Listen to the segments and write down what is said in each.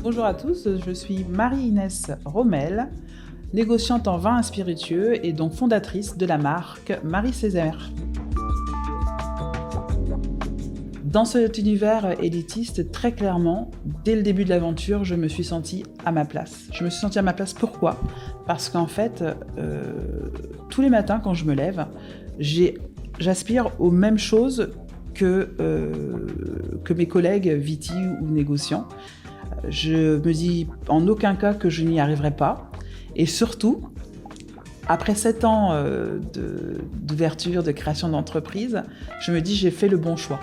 Bonjour à tous, je suis Marie-Inès Rommel, négociante en vin spiritueux et donc fondatrice de la marque Marie Césaire. Dans cet univers élitiste, très clairement, dès le début de l'aventure, je me suis sentie à ma place. Je me suis sentie à ma place, pourquoi ? Parce qu'en fait, tous les matins quand je me lève, j'aspire aux mêmes choses que mes collègues viti ou négociants. Je me dis en aucun cas que je n'y arriverai pas. Et surtout, après 7 ans d'ouverture, de création d'entreprise, je me dis j'ai fait le bon choix.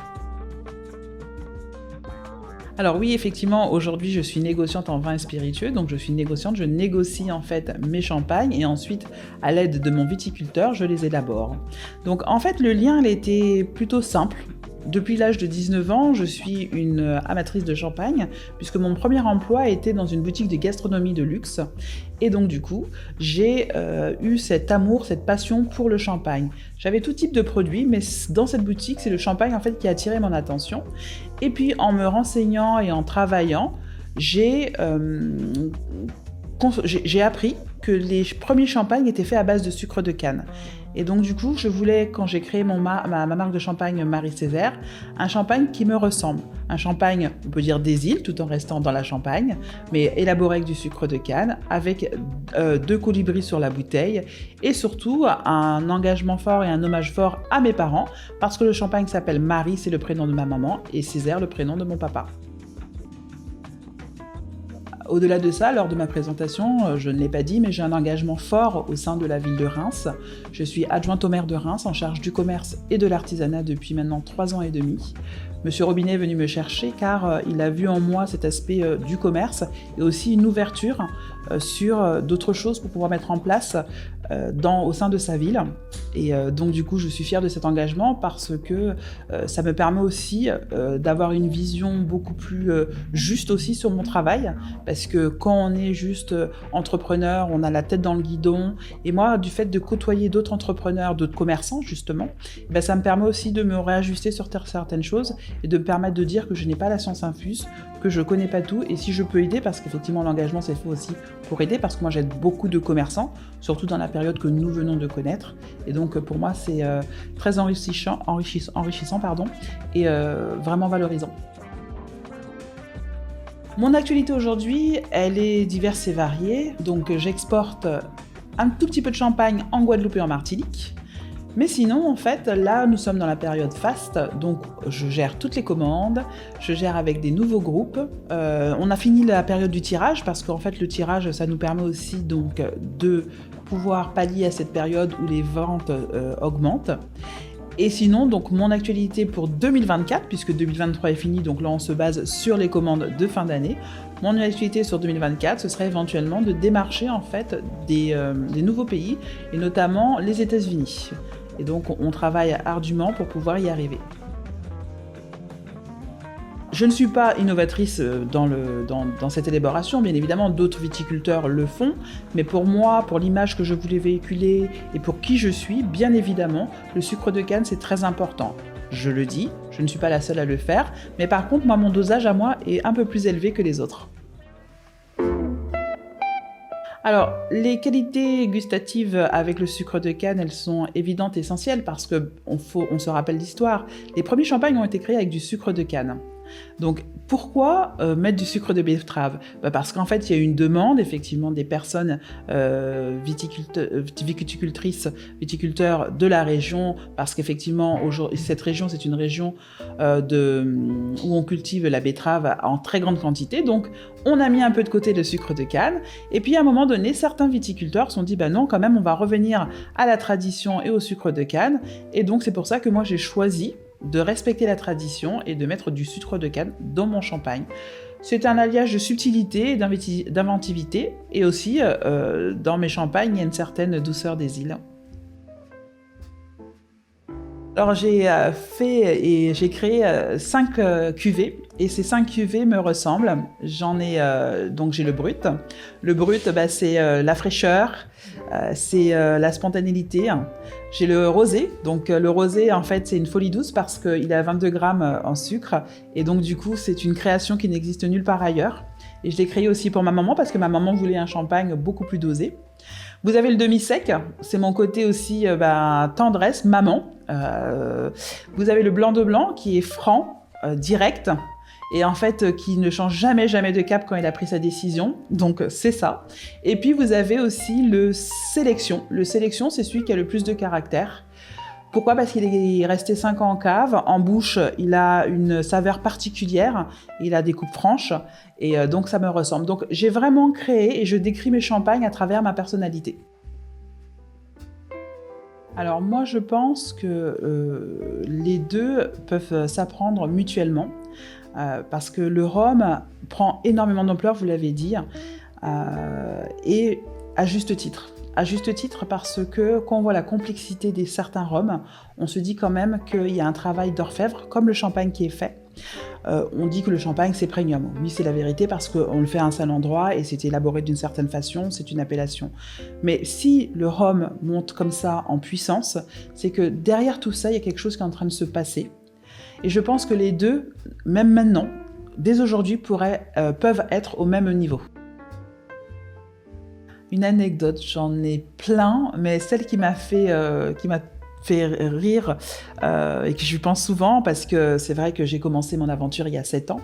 Alors oui, effectivement, aujourd'hui, je suis négociante en vin spiritueux, donc je suis négociante, je négocie en fait mes champagnes et ensuite, à l'aide de mon viticulteur, je les élabore. Donc en fait, le lien, il était plutôt simple. Depuis l'âge de 19 ans, je suis une amatrice de champagne, puisque mon premier emploi était dans une boutique de gastronomie de luxe. Et donc du coup, j'ai eu cet amour, cette passion pour le champagne. J'avais tout type de produits, mais dans cette boutique, c'est le champagne en fait qui a attiré mon attention. Et puis en me renseignant et en travaillant, j'ai appris que les premiers champagnes étaient faits à base de sucre de canne. Et donc du coup, je voulais, quand j'ai créé ma marque de champagne Marie Césaire, un champagne qui me ressemble. Un champagne, on peut dire des îles, tout en restant dans la Champagne, mais élaboré avec du sucre de canne, avec 2 colibris sur la bouteille, et surtout un engagement fort et un hommage fort à mes parents, parce que le champagne s'appelle Marie, c'est le prénom de ma maman, et Césaire, le prénom de mon papa. Au-delà de ça, lors de ma présentation, je ne l'ai pas dit, mais j'ai un engagement fort au sein de la ville de Reims. Je suis adjointe au maire de Reims en charge du commerce et de l'artisanat depuis maintenant 3 ans et demi. Monsieur Robinet est venu me chercher car il a vu en moi cet aspect du commerce et aussi une ouverture sur d'autres choses pour pouvoir mettre en place au sein de sa ville. Et donc du coup, je suis fière de cet engagement parce que ça me permet aussi d'avoir une vision beaucoup plus juste aussi sur mon travail. Parce que quand on est juste entrepreneur, on a la tête dans le guidon. Et moi, du fait de côtoyer d'autres entrepreneurs, d'autres commerçants justement, ça me permet aussi de me réajuster sur certaines choses et de me permettre de dire que je n'ai pas la science infuse, que je connais pas tout. Et si je peux aider, parce qu'effectivement l'engagement c'est fait aussi pour aider, parce que moi j'aide beaucoup de commerçants, surtout dans la période que nous venons de connaître. Et donc pour moi c'est très enrichissant et vraiment valorisant. Mon actualité aujourd'hui, elle est diverse et variée. Donc j'exporte un tout petit peu de champagne en Guadeloupe et en Martinique. Mais sinon, en fait, là, nous sommes dans la période faste, donc je gère toutes les commandes, je gère avec des nouveaux groupes. On a fini la période du tirage, parce qu'en fait, le tirage, ça nous permet aussi donc de pouvoir pallier à cette période où les ventes augmentent. Et sinon, donc mon actualité pour 2024, puisque 2023 est fini, donc là on se base sur les commandes de fin d'année. Mon actualité sur 2024, ce serait éventuellement de démarcher en fait des nouveaux pays, et notamment les États-Unis. Et donc on travaille ardument pour pouvoir y arriver. Je ne suis pas innovatrice dans cette élaboration, bien évidemment d'autres viticulteurs le font, mais pour moi, pour l'image que je voulais véhiculer et pour qui je suis, bien évidemment, le sucre de canne c'est très important. Je le dis, je ne suis pas la seule à le faire, mais par contre, moi, mon dosage à moi est un peu plus élevé que les autres. Alors, les qualités gustatives avec le sucre de canne, elles sont évidentes et essentielles parce qu'on se rappelle l'histoire. Les premiers champagnes ont été créés avec du sucre de canne. Donc pourquoi mettre du sucre de betterave ? Parce qu'en fait il y a une demande effectivement des personnes viticultrices, viticulteurs de la région, parce qu'effectivement cette région c'est une région où on cultive la betterave en très grande quantité, donc on a mis un peu de côté le sucre de canne, et puis à un moment donné certains viticulteurs se sont dit non quand même on va revenir à la tradition et au sucre de canne, et donc c'est pour ça que moi j'ai choisi de respecter la tradition et de mettre du sucre de canne dans mon champagne. C'est un alliage de subtilité et d'inventivité, et aussi dans mes champagnes, il y a une certaine douceur des îles. Alors j'ai créé 5 cuvées, et ces 5 cuvées me ressemblent. Donc j'ai le brut. Le brut, c'est la fraîcheur, c'est la spontanéité. J'ai le rosé. Donc le rosé, en fait, c'est une folie douce parce qu'il a 22 grammes en sucre, et donc du coup, c'est une création qui n'existe nulle part ailleurs. Et je l'ai créé aussi pour ma maman parce que ma maman voulait un champagne beaucoup plus dosé. Vous avez le demi-sec, c'est mon côté aussi tendresse, maman. Vous avez le blanc de blanc qui est franc, direct, et en fait qui ne change jamais de cap quand il a pris sa décision, donc c'est ça. Et puis vous avez aussi le sélection. Le sélection, c'est celui qui a le plus de caractère. Pourquoi ? Parce qu'il est resté 5 ans en cave. En bouche, il a une saveur particulière, il a des coupes franches, et donc ça me ressemble. Donc j'ai vraiment créé et je décris mes champagnes à travers ma personnalité. Alors moi je pense que les deux peuvent s'apprendre mutuellement, parce que le rhum prend énormément d'ampleur, vous l'avez dit, et à juste titre. À juste titre parce que quand on voit la complexité des certains rhums, on se dit quand même qu'il y a un travail d'orfèvre, comme le champagne qui est fait. On dit que le champagne c'est premium. Oui, c'est la vérité parce qu'on le fait à un seul endroit et c'est élaboré d'une certaine façon, c'est une appellation. Mais si le rhum monte comme ça en puissance, c'est que derrière tout ça, il y a quelque chose qui est en train de se passer. Et je pense que les deux, même maintenant, dès aujourd'hui, peuvent être au même niveau. Une anecdote, j'en ai plein, mais celle qui m'a fait rire et que je pense souvent, parce que c'est vrai que j'ai commencé mon aventure il y a 7 ans,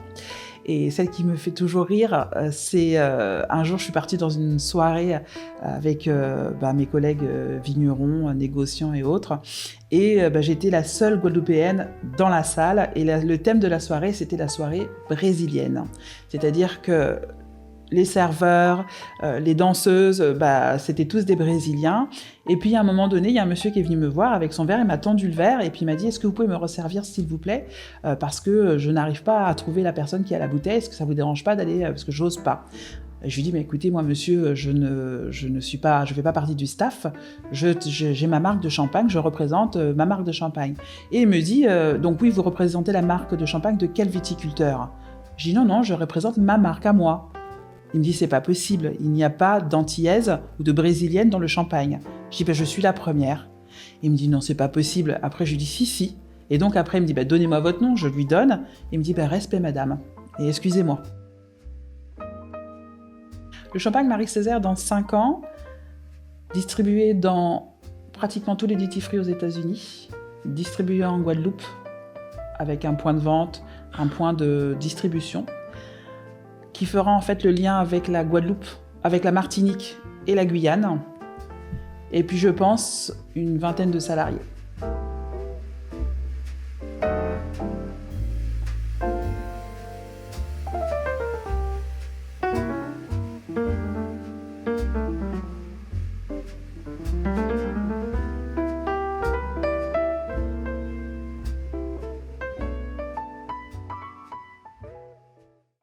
et celle qui me fait toujours rire, c'est un jour je suis partie dans une soirée avec mes collègues vignerons, négociants et autres, et j'étais la seule Guadeloupéenne dans la salle, et le thème de la soirée, c'était la soirée brésilienne. C'est-à-dire que les serveurs, les danseuses, c'était tous des Brésiliens. Et puis à un moment donné, il y a un monsieur qui est venu me voir avec son verre, il m'a tendu le verre et puis il m'a dit « Est-ce que vous pouvez me resservir s'il vous plaît parce que je n'arrive pas à trouver la personne qui a la bouteille, est-ce que ça vous dérange pas d'aller, parce que j'ose pas ?» Je lui dis « Mais écoutez, moi monsieur, je fais pas partie du staff, j'ai ma marque de champagne, je représente ma marque de champagne. » Et il me dit « Donc oui, vous représentez la marque de champagne de quel viticulteur ?» Je dis « Non, je représente ma marque à moi. » Il me dit, c'est pas possible, il n'y a pas d'Antillaise ou de Brésilienne dans le champagne. Je dis, je suis la première. Il me dit, non, c'est pas possible. Après, je lui dis, si. Et donc après, il me dit, donnez-moi votre nom, je lui donne. Il me dit, respect madame, et excusez-moi. Le champagne Marie-Césaire, dans 5 ans, distribué dans pratiquement tous les duty-free aux États-Unis, distribué en Guadeloupe, avec un point de vente, un point de distribution, qui fera en fait le lien avec la Guadeloupe, avec la Martinique et la Guyane. Et puis je pense une 20aine de salariés.